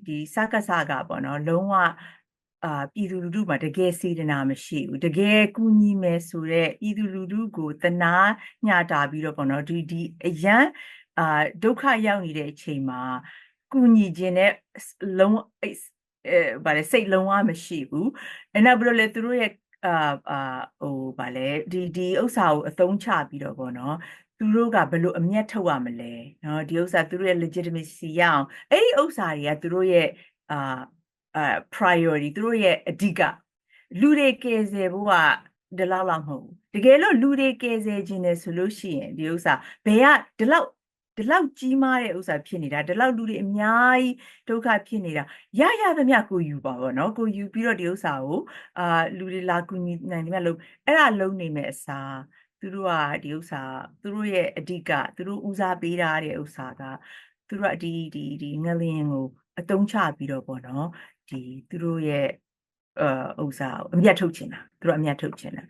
ဒီစကစကပေါ့နော်လုံးဝပြည်သူလူထုမှာတကယ်စေတနာမရှိဘူးတကယ်ကူညီမယ်ဆိုတဲ့ပြည်သူလူထုကိုတနာညတာပြီးတော့ပေါ့နော်ဒီအရန်ဒုက္ခရောက်နေတဲ့အချိန်မှာကူညီခြင်းနဲ့လုံးဗာလေစိတ်လုံးဝမရှိဘူးအဲ့နောက်ပြီးတော့လေသူတို့ရဲ့ဗာလေဒီဥစ္စာကိုအသုံးချပြီးတော့ပေါ့နော်သူတို့ကဘယ်လိုအမျက်ထုတ်ရမလဲเนาะဒီဥစ္စာသူတို့ရဲ့ legitimacy ရအောင်အဲ့ဒီဥစ္စာတွေကသူတို့ရဲ့priority သူတို့ရဲ့အဓိကလူတွေကယ်ဆယ်ဖို့ကဒီလောက်မဟုတ်ဘူးတကယ်လို့လူတွေကယ်ဆယ်ခြင်းနဲ့ဆိုလို့ရှိရင်ဒီဥစ္စာဘယ်ကဒီလောက်ကြီးမားတဲ့ဥစ္စာဖြစ်နေတာဒီလောက်လူတွေအများကြီးဒုက္ခဖြစ်နေတာရသမျှကိုယူပါပေါ့နော်ကိုယူပြီးတော့ဒီဥစ္စာကိုလူတွေလာကူညီနိုင်တယ်လို့အဲ့ဒါလုံးနေမဲ့အစားသူတို့ကဒီဥစ္စာသူတို့ရဲ့အဓိကသူတို့ဦးစားပေးထားတဲ့ဥစ္စာကသူတို့ကဒီငလျင်ကိုအတုံးချပြီးတော့ပေါ့နော်ဒီသူတို့ရဲ့ဥစ္စာအမျက်ထုတ်ချင်တာသူတို့အမျက်ထုတ်ချင်တာ